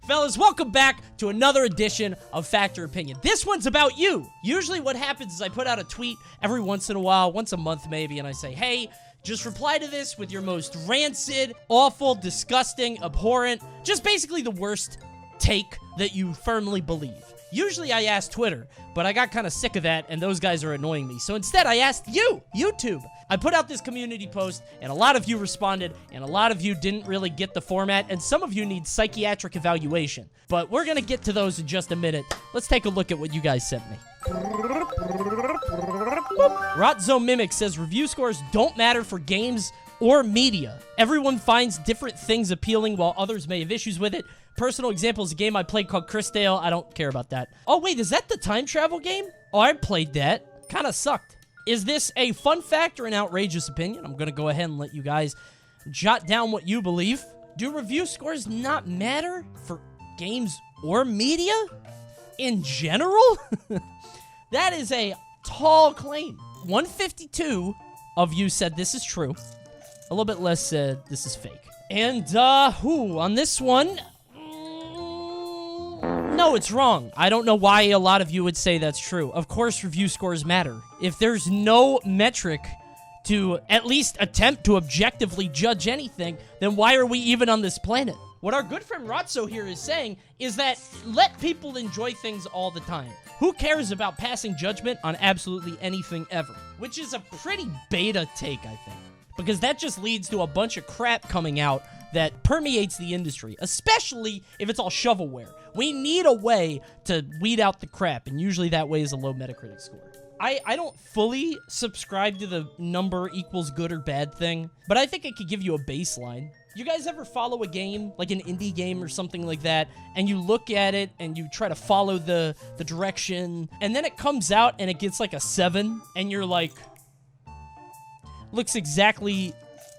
Fellas, welcome back to another edition of Fact or Opinion. This one's about you. Usually what happens is I put out a tweet every once in a while, once a month maybe, and I say, hey, just reply to this with your most rancid, awful, disgusting, abhorrent, just basically the worst take that you firmly believe. Usually I ask Twitter, but I got kind of sick of that, and those guys are annoying me. So instead, I asked you, YouTube. I put out this community post, and a lot of you responded, and a lot of you didn't really get the format, and some of you need psychiatric evaluation. But we're gonna get to those in just a minute. Let's take a look at what you guys sent me. Rotzo Mimic says, review scores don't matter for games or media. Everyone finds different things appealing while others may have issues with it. Personal example is a game I played called Christale. I don't care about that. Oh, wait, is that the time travel game? Oh, I played that. Kind of sucked. Is this a fun fact or an outrageous opinion? I'm going to go ahead and let you guys jot down what you believe. Do review scores not matter for games or media? In general? That is a tall claim. 152 of you said this is true. A little bit less said this is fake. And, on this one... No, it's wrong. I don't know why a lot of you would say that's true. Of course review scores matter. If there's no metric to at least attempt to objectively judge anything, then why are we even on this planet? What our good friend Rotzo here is saying is that let people enjoy things all the time. Who cares about passing judgment on absolutely anything ever? Which is a pretty beta take, I think. Because that just leads to a bunch of crap coming out that permeates the industry, especially if it's all shovelware. We need a way to weed out the crap, and usually that way is a low Metacritic score. I don't fully subscribe to the number equals good or bad thing, but I think it could give you a baseline. You guys ever follow a game, like an indie game or something like that, and you look at it and you try to follow the direction, and then it comes out and it gets like a 7, and you're like, looks exactly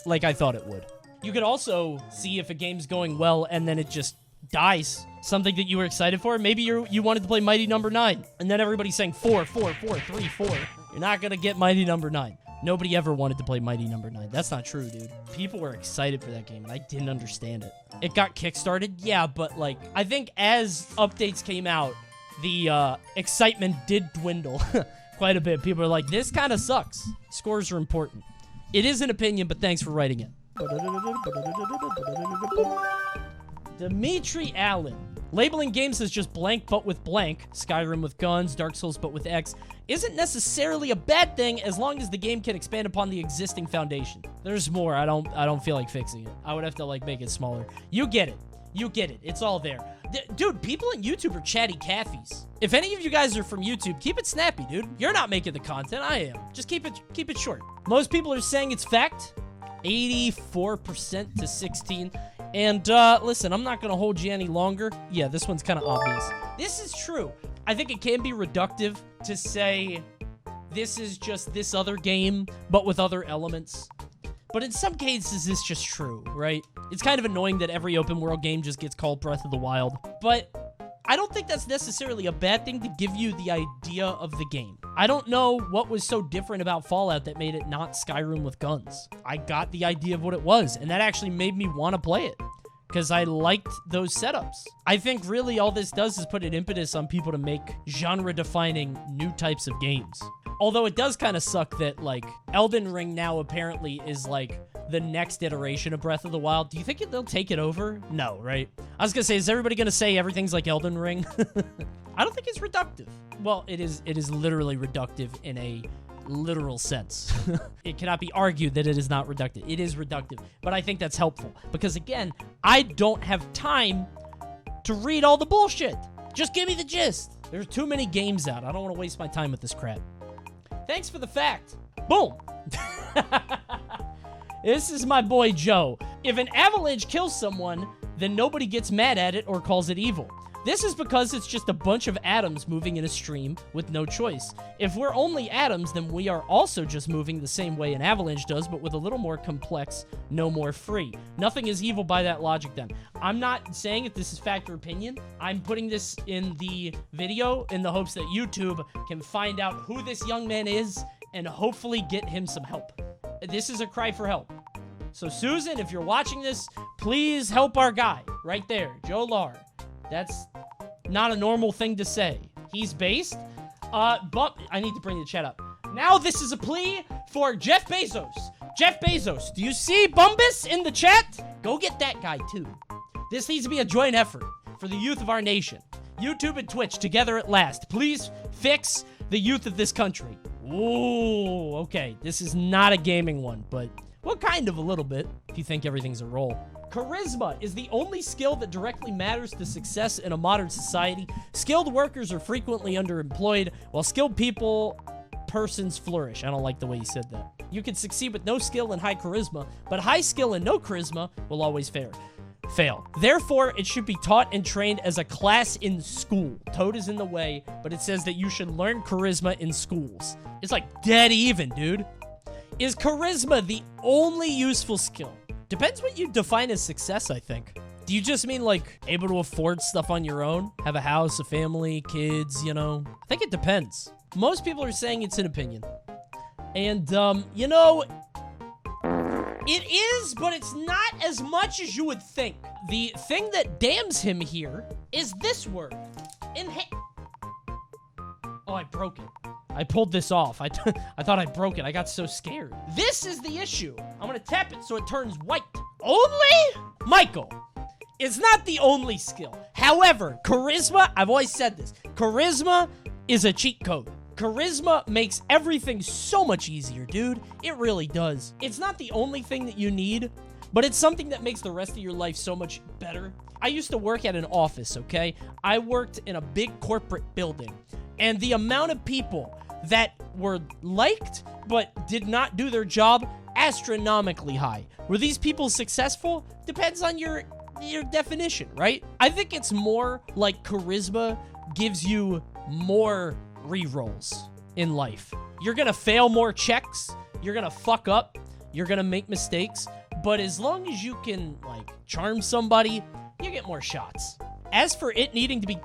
like I thought it would. You could also see if a game's going well and then it just dies. Something that you were excited for. Maybe you wanted to play Mighty Number 9, and then everybody's saying 4, 4, 4, 3, 4. You're not gonna get Mighty Number 9. Nobody ever wanted to play Mighty Number 9. That's not true, dude. People were excited for that game, and I didn't understand it. It got kickstarted, yeah, but like, I think as updates came out, the excitement did dwindle quite a bit. People are like, this kind of sucks. Scores are important. It is an opinion, but thanks for writing it. Dimitri Allen. Labeling games as just blank but with blank, Skyrim with guns, Dark Souls but with X, isn't necessarily a bad thing as long as the game can expand upon the existing foundation. There's more. I don't feel like fixing it. I would have to like make it smaller. You get it. You get it. It's all there. Dude, people on YouTube are chatty Catfies. If any of you guys are from YouTube, keep it snappy, dude. You're not making the content. I am. Just keep it short. Most people are saying it's fact. 84% to 16. And, listen, I'm not gonna hold you any longer. Yeah, this one's kind of obvious. This is true. I think it can be reductive to say this is just this other game, but with other elements. But in some cases, it's just true, right? It's kind of annoying that every open world game just gets called Breath of the Wild. But I don't think that's necessarily a bad thing to give you the idea of the game. I don't know what was so different about Fallout that made it not Skyrim with guns. I got the idea of what it was, and that actually made me want to play it, because I liked those setups. I think really all this does is put an impetus on people to make genre-defining new types of games. Although it does kind of suck that, like, Elden Ring now apparently is, like, the next iteration of Breath of the Wild. Do you think they'll take it over? No, right? I was gonna say, is everybody gonna say everything's like Elden Ring? I don't think it's reductive. Well, it is literally reductive in a literal sense. It cannot be argued that it is not reductive. It is reductive, but I think that's helpful because, again, I don't have time to read all the bullshit. Just give me the gist. There's too many games out. I don't want to waste my time with this crap. Thanks for the fact. Boom. This is my boy Joe. If an avalanche kills someone, then nobody gets mad at it or calls it evil. This is because it's just a bunch of atoms moving in a stream with no choice. If we're only atoms, then we are also just moving the same way an avalanche does, but with a little more complex, no more free. Nothing is evil by that logic then. I'm not saying if this is fact or opinion. I'm putting this in the video in the hopes that YouTube can find out who this young man is and hopefully get him some help. This is a cry for help. So Susan, if you're watching this, please help our guy right there, Joe Lar. That's not a normal thing to say. He's based. But I need to bring the chat up. Now this is a plea for Jeff Bezos. Jeff Bezos, do you see Bumbus in the chat? Go get that guy too. This needs to be a joint effort for the youth of our nation. YouTube and Twitch together at last. Please fix the youth of this country. Ooh, okay. This is not a gaming one, but well, kind of a little bit if you think everything's a roll. Charisma is the only skill that directly matters to success in a modern society. Skilled workers are frequently underemployed, while skilled persons flourish. I don't like the way you said that. You can succeed with no skill and high charisma, but high skill and no charisma will always fail. Therefore, it should be taught and trained as a class in school. Toad is in the way, but it says that you should learn charisma in schools. It's like dead even, dude. Is charisma the only useful skill? Depends what you define as success, I think. Do you just mean, like, able to afford stuff on your own? Have a house, a family, kids, you know? I think it depends. Most people are saying it's an opinion. And, you know, it is, but it's not as much as you would think. The thing that damns him here is this word. Oh, I broke it. I pulled this off. I thought I broke it. I got so scared. This is the issue. I'm gonna tap it so it turns white. Only? Michael, it's not the only skill. However, charisma, I've always said this, charisma is a cheat code. Charisma makes everything so much easier, dude. It really does. It's not the only thing that you need, but it's something that makes the rest of your life so much better. I used to work at an office, okay? I worked in a big corporate building, and the amount of people that were liked but did not do their job, astronomically high. Were these people successful? Depends on your definition, right? I think it's more like charisma gives you more rerolls in life. You're gonna fail more checks, you're gonna fuck up, you're gonna make mistakes, but as long as you can, like, charm somebody, you get more shots. As for it needing to be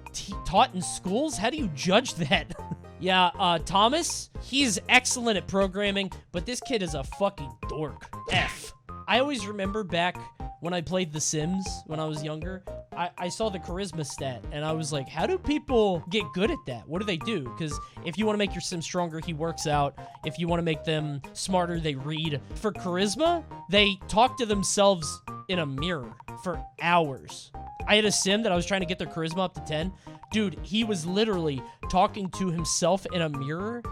taught in schools, how do you judge that? Yeah, Thomas, he's excellent at programming, but this kid is a fucking dork. F. I always remember back when I played The Sims when I was younger, I saw the charisma stat, and I was like, how do people get good at that? What do they do? Because if you want to make your Sim stronger, he works out. If you want to make them smarter, they read. For charisma, they talk to themselves in a mirror for hours. I had a Sim that I was trying to get their charisma up to 10. Dude, he was literally talking to himself in a mirror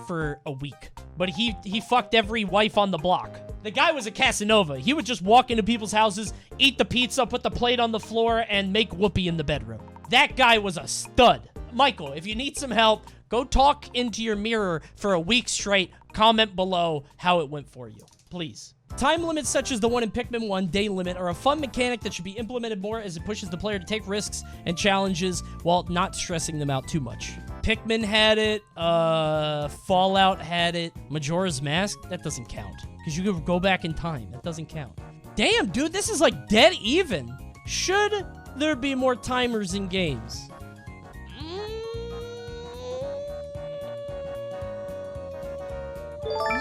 for a week. But he fucked every wife on the block. The guy was a Casanova. He would just walk into people's houses, eat the pizza, put the plate on the floor, and make whoopee in the bedroom. That guy was a stud. Michael, if you need some help, go talk into your mirror for a week straight. Comment below how it went for you, please. Time limits such as the one in Pikmin 1, Day Limit, are a fun mechanic that should be implemented more as it pushes the player to take risks and challenges while not stressing them out too much. Pikmin had it, Fallout had it, Majora's Mask, that doesn't count. Because you could go back in time, that doesn't count. Damn, dude, this is like dead even. Should there be more timers in games?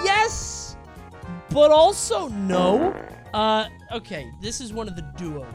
Yes, but also no. Okay, this is one of the duos.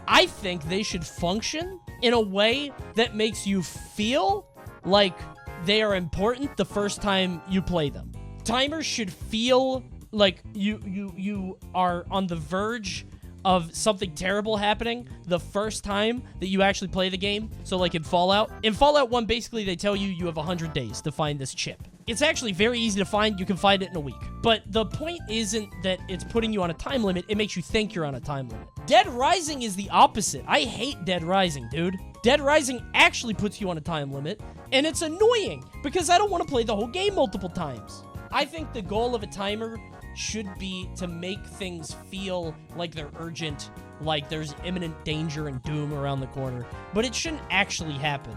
I think they should function in a way that makes you feel like they are important the first time you play them. Timers should feel like you are on the verge of something terrible happening the first time that you actually play the game. So like in Fallout 1, basically they tell you have 100 days to find this chip. It's actually very easy to find. You can find it in a week. But the point isn't that it's putting you on a time limit. It makes you think you're on a time limit. Dead Rising is the opposite. I hate Dead Rising, dude. Dead Rising actually puts you on a time limit, and it's annoying because I don't want to play the whole game multiple times. I think the goal of a timer should be to make things feel like they're urgent, like there's imminent danger and doom around the corner, but it shouldn't actually happen.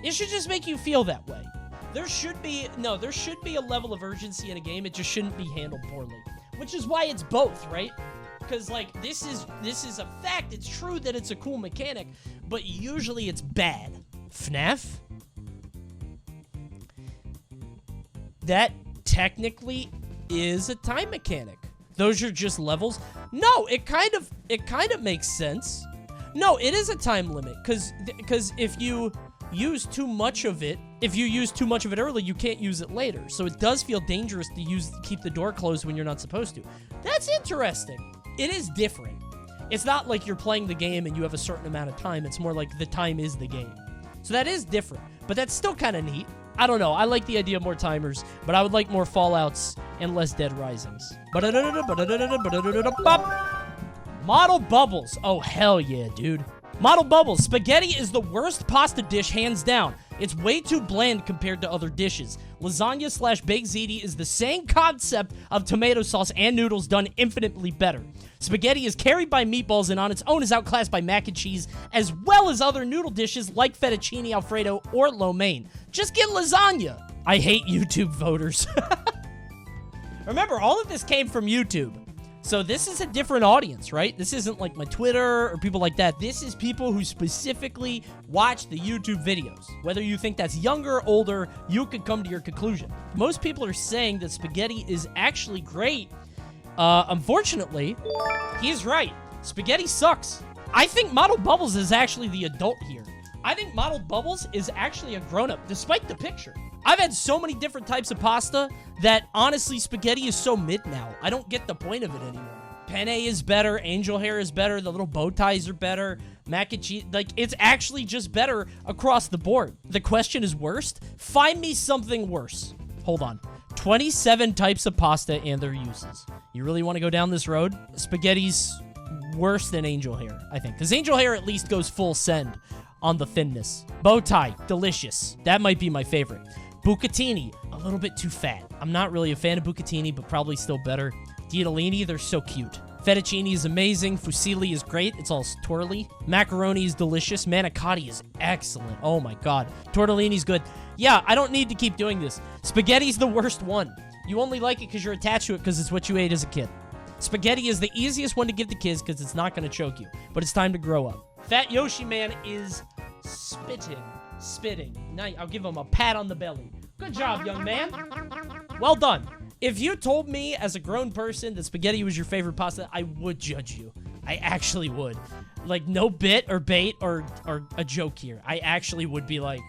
It should just make you feel that way. There should be a level of urgency in a game. It just shouldn't be handled poorly, which is why it's both, right? Because, like, this is a fact. It's true that it's a cool mechanic, but usually it's bad. FNAF? That technically is a time mechanic. Those are just levels. No, it kind of makes sense. No, it is a time limit, because if you use too much of it, early, you can't use it later. So it does feel dangerous to keep the door closed when you're not supposed to. That's interesting. It is different. It's not like you're playing the game and you have a certain amount of time. It's more like the time is the game. So that is different, but that's still kind of neat. I don't know. I like the idea of more timers, but I would like more Fallouts and less Dead Risings. Model bubbles. Oh, hell yeah, dude. Model bubbles. Spaghetti is the worst pasta dish, hands down. It's way too bland compared to other dishes. Lasagna/baked ziti is the same concept of tomato sauce and noodles done infinitely better. Spaghetti is carried by meatballs and on its own is outclassed by mac and cheese, as well as other noodle dishes like fettuccine alfredo or lo mein. Just get lasagna. I hate YouTube voters. Remember, all of this came from YouTube. So this is a different audience, right? This isn't like my Twitter or people like that. This is people who specifically watch the YouTube videos. Whether you think that's younger or older, you could come to your conclusion. Most people are saying that spaghetti is actually great. Unfortunately, he's right. Spaghetti sucks. I think Model Bubbles is actually the adult here. I think Model Bubbles is actually a grown-up, despite the picture. I've had so many different types of pasta that, honestly, spaghetti is so mid now. I don't get the point of it anymore. Penne is better. Angel hair is better. The little bow ties are better. Mac and cheese. Like, it's actually just better across the board. The question is worst? Find me something worse. Hold on. 27 types of pasta and their uses. You really want to go down this road? Spaghetti's worse than angel hair, I think. Because angel hair at least goes full send on the thinness. Bow tie, delicious. That might be my favorite. Bucatini, a little bit too fat. I'm not really a fan of bucatini, but probably still better. Ditalini, they're so cute. Fettuccine is amazing. Fusilli is great. It's all twirly. Macaroni is delicious. Manicotti is excellent. Oh my god. Tortellini's good. Yeah, I don't need to keep doing this. Spaghetti's the worst one. You only like it because you're attached to it because it's what you ate as a kid. Spaghetti is the easiest one to give the kids because it's not going to choke you. But it's time to grow up. Fat Yoshi Man is spitting. Now, I'll give him a pat on the belly. Good job, young man. Well done. If you told me as a grown person that spaghetti was your favorite pasta, I would judge you. I actually would. Like, no bit or bait or a joke here. I actually would be like,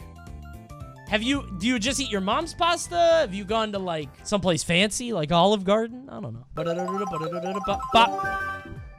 do you just eat your mom's pasta? Have you gone to, like, someplace fancy, like Olive Garden? I don't know.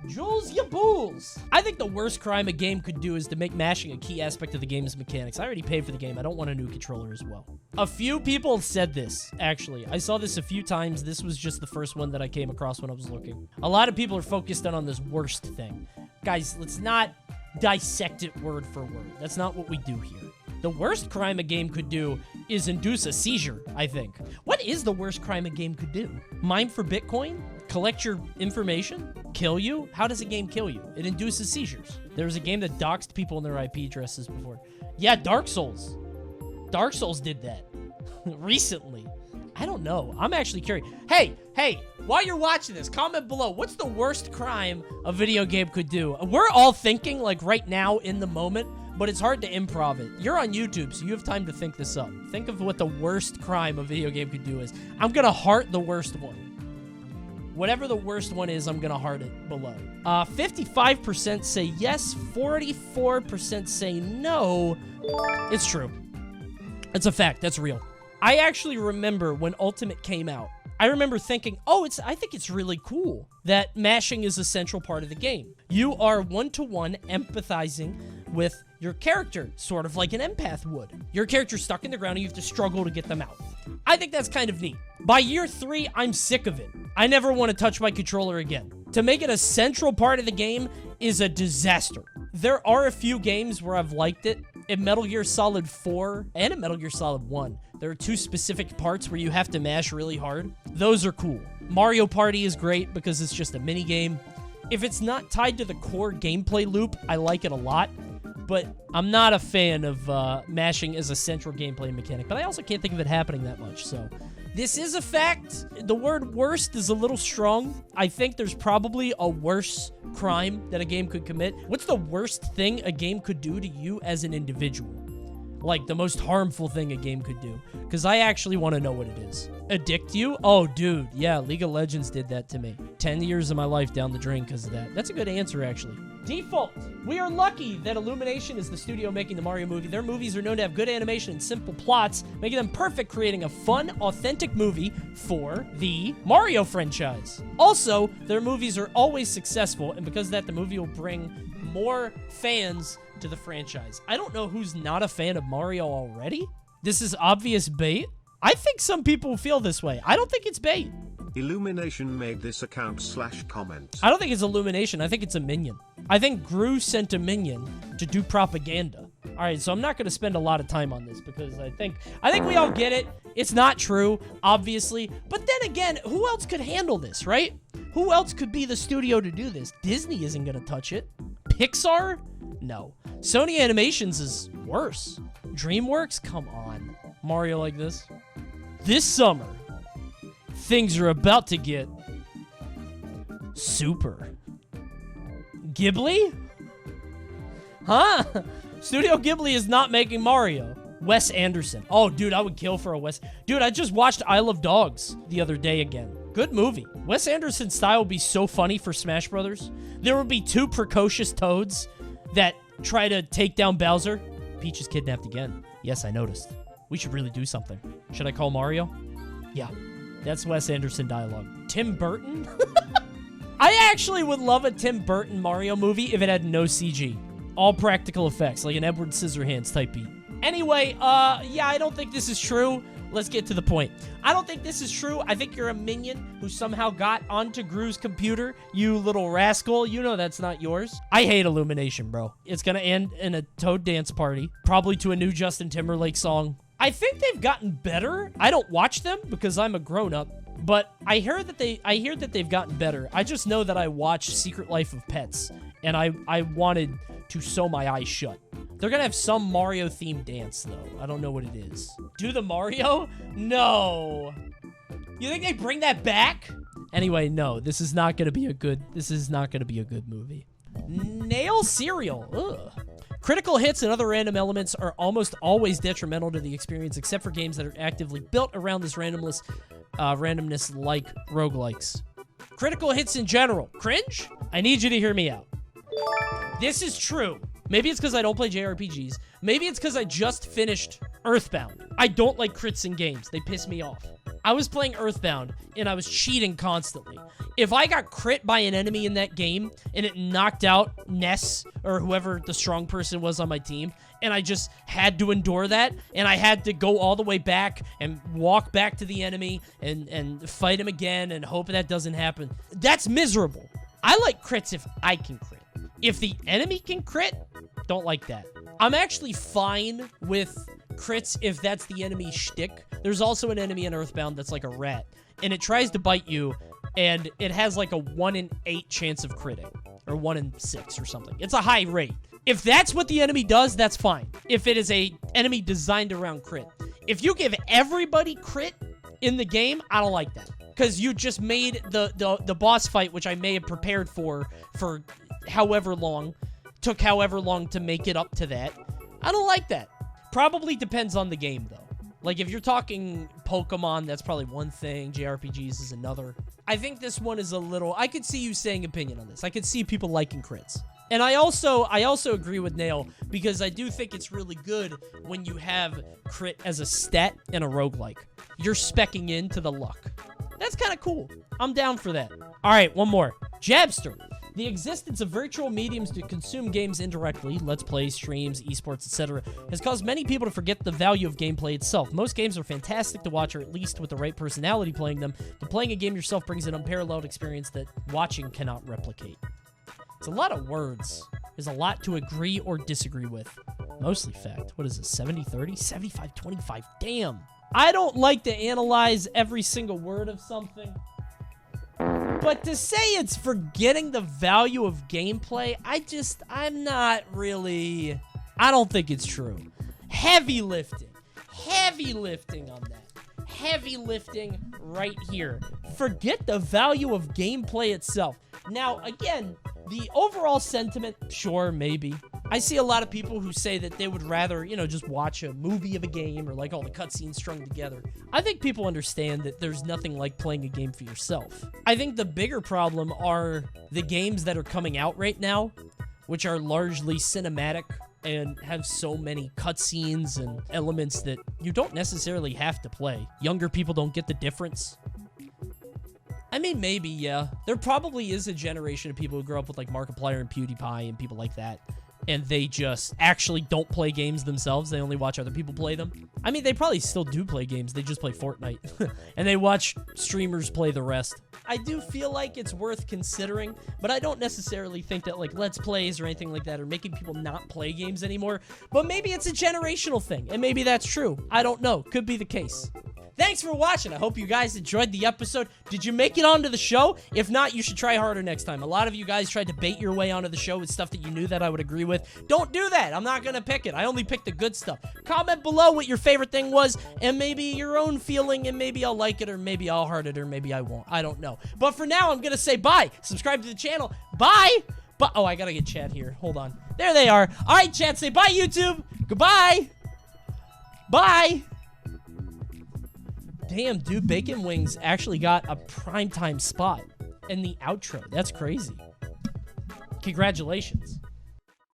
Jules ya Bulls. I think the worst crime a game could do is to make mashing a key aspect of the game's mechanics. I already paid for the game. I don't want a new controller as well. A few people said this, actually. I saw this a few times. This was just the first one that I came across when I was looking. A lot of people are focused on this worst thing. Guys, let's not dissect it word for word. That's not what we do here. The worst crime a game could do is induce a seizure, I think. What is the worst crime a game could do? Mine for Bitcoin? Collect your information? Kill you? How does a game kill you? It induces seizures. There was a game that doxed people in their IP addresses before. Yeah, Dark Souls. Dark Souls did that. Recently. I don't know. I'm actually curious. Hey, while you're watching this, comment below. What's the worst crime a video game could do? We're all thinking, like, right now in the moment, but it's hard to improv it. You're on YouTube, so you have time to think this up. Think of what the worst crime a video game could do is. I'm gonna heart the worst one. Whatever the worst one is, I'm gonna heart it below. 55% say yes, 44% say no. It's true. It's a fact. That's real. I actually remember when Ultimate came out. I remember thinking, I think it's really cool that mashing is a central part of the game. You are one-to-one empathizing with your character, sort of like an empath would. Your character's stuck in the ground and you have to struggle to get them out. I think that's kind of neat. By year 3, I'm sick of it. I never want to touch my controller again. To make it a central part of the game is a disaster. There are a few games where I've liked it. In Metal Gear Solid 4 and in Metal Gear Solid 1, there are 2 specific parts where you have to mash really hard. Those are cool. Mario Party is great because it's just a mini game. If it's not tied to the core gameplay loop, I like it a lot. But I'm not a fan of mashing as a central gameplay mechanic. But I also can't think of it happening that much, so... This is a fact. The word worst is a little strong. I think there's probably a worse crime that a game could commit. What's the worst thing a game could do to you as an individual? Like, the most harmful thing a game could do. Because I actually want to know what it is. Addict you? Oh, dude. Yeah, League of Legends did that to me. 10 years of my life down the drain because of that. That's a good answer, actually. Default. We are lucky that Illumination is the studio making the Mario movie. Their movies are known to have good animation and simple plots, making them perfect creating a fun, authentic movie for the Mario franchise. Also, their movies are always successful, and because of that, the movie will bring more fans to the franchise. I don't know who's not a fan of Mario already. This is obvious bait. I think some people feel this way. I don't think it's bait. Illumination made this account /comment. I don't think it's Illumination. I think it's a minion. I think Gru sent a minion to do propaganda. All right, so I'm not going to spend a lot of time on this because I think we all get it. It's not true, obviously. But then again, who else could handle this, right? Who else could be the studio to do this? Disney isn't going to touch it. Pixar? No. Sony Animations is worse. DreamWorks? Come on. Mario like this? This summer, things are about to get super. Ghibli? Huh? Studio Ghibli is not making Mario. Wes Anderson. Oh, dude, I would kill for a Wes. Dude, I just watched I Love Dogs the other day again. Good movie. Wes Anderson's style would be so funny for Smash Brothers. There would be two precocious toads that try to take down Bowser. Peach is kidnapped again. Yes, I noticed. We should really do something. Should I call Mario? Yeah. That's Wes Anderson dialogue. Tim Burton? I actually would love a Tim Burton Mario movie if it had no CG. All practical effects, like an Edward Scissorhands type beat. Anyway, yeah, I don't think this is true. Let's get to the point. I don't think this is true. I think you're a minion who somehow got onto Gru's computer. You little rascal. You know that's not yours. I hate Illumination, bro. It's gonna end in a Toad dance party. Probably to a new Justin Timberlake song. I think they've gotten better. I don't watch them because I'm a grown-up. But I hear that they've gotten better. I just know that I watched Secret Life of Pets. And I wanted to sew my eyes shut. They're gonna have some Mario-themed dance, though. I don't know what it is. Do the Mario? No. You think they bring that back? Anyway, no. This is not gonna be a good movie. Nail cereal. Ugh. Critical hits and other random elements are almost always detrimental to the experience, except for games that are actively built around this randomness like roguelikes. Critical hits in general. Cringe? I need you to hear me out. This is true. Maybe it's because I don't play JRPGs. Maybe it's because I just finished Earthbound. I don't like crits in games. They piss me off. I was playing Earthbound, and I was cheating constantly. If I got crit by an enemy in that game, and it knocked out Ness, or whoever the strong person was on my team, and I just had to endure that, and I had to go all the way back and walk back to the enemy and fight him again and hope that doesn't happen, that's miserable. I like crits if I can crit. If the enemy can crit, don't like that. I'm actually fine with crits if that's the enemy's shtick. There's also an enemy in Earthbound that's like a rat, and it tries to bite you, and it has like a 1 in 8 chance of critting, or 1 in 6 or something. It's a high rate. If that's what the enemy does, that's fine. If it is a enemy designed around crit. If you give everybody crit in the game, I don't like that. Because you just made the boss fight, which I may have prepared for however long, took however long to make it up to that. I don't like that. Probably depends on the game, though. Like, if you're talking Pokemon, that's probably one thing. JRPGs is another. I think this one is a little... I could see you saying opinion on this. I could see people liking crits. And I also agree with Nail, because I do think it's really good when you have crit as a stat in a roguelike. You're speccing into the luck. That's kind of cool. I'm down for that. All right, one more. Jabster. The existence of virtual mediums to consume games indirectly, let's play, streams, esports, etc., has caused many people to forget the value of gameplay itself. Most games are fantastic to watch, or at least with the right personality playing them, but playing a game yourself brings an unparalleled experience that watching cannot replicate. It's a lot of words. There's a lot to agree or disagree with. Mostly fact. What is this, 70-30? 75-25. Damn. I don't like to analyze every single word of something. But to say it's forgetting the value of gameplay, I'm not really... I don't think it's true. Heavy lifting. Heavy lifting on that. Heavy lifting right here. Forget the value of gameplay itself. Now, again, the overall sentiment, sure, maybe. I see a lot of people who say that they would rather, just watch a movie of a game or like all the cutscenes strung together. I think people understand that there's nothing like playing a game for yourself. I think the bigger problem are the games that are coming out right now which are largely cinematic and have so many cutscenes and elements that you don't necessarily have to play. Younger people don't get the difference. I mean, maybe, yeah. There probably is a generation of people who grow up with, like, Markiplier and PewDiePie and people like that, and they just actually don't play games themselves. They only watch other people play them. I mean, they probably still do play games. They just play Fortnite. And they watch streamers play the rest. I do feel like it's worth considering, but I don't necessarily think that, like, Let's Plays or anything like that are making people not play games anymore. But maybe it's a generational thing, and maybe that's true. I don't know. Could be the case. Thanks for watching. I hope you guys enjoyed the episode. Did you make it onto the show? If not, you should try harder next time. A lot of you guys tried to bait your way onto the show with stuff that you knew that I would agree with. Don't do that. I'm not going to pick it. I only pick the good stuff. Comment below what your favorite thing was, and maybe your own feeling, and maybe I'll like it, or maybe I'll heart it, or maybe I won't. I don't know. But for now, I'm going to say bye. Subscribe to the channel. Bye. But oh, I got to get chat here. Hold on. There they are. All right, chat. Say bye, YouTube. Goodbye. Bye. Damn, dude, Bacon Wings actually got a primetime spot in the outro. That's crazy. Congratulations.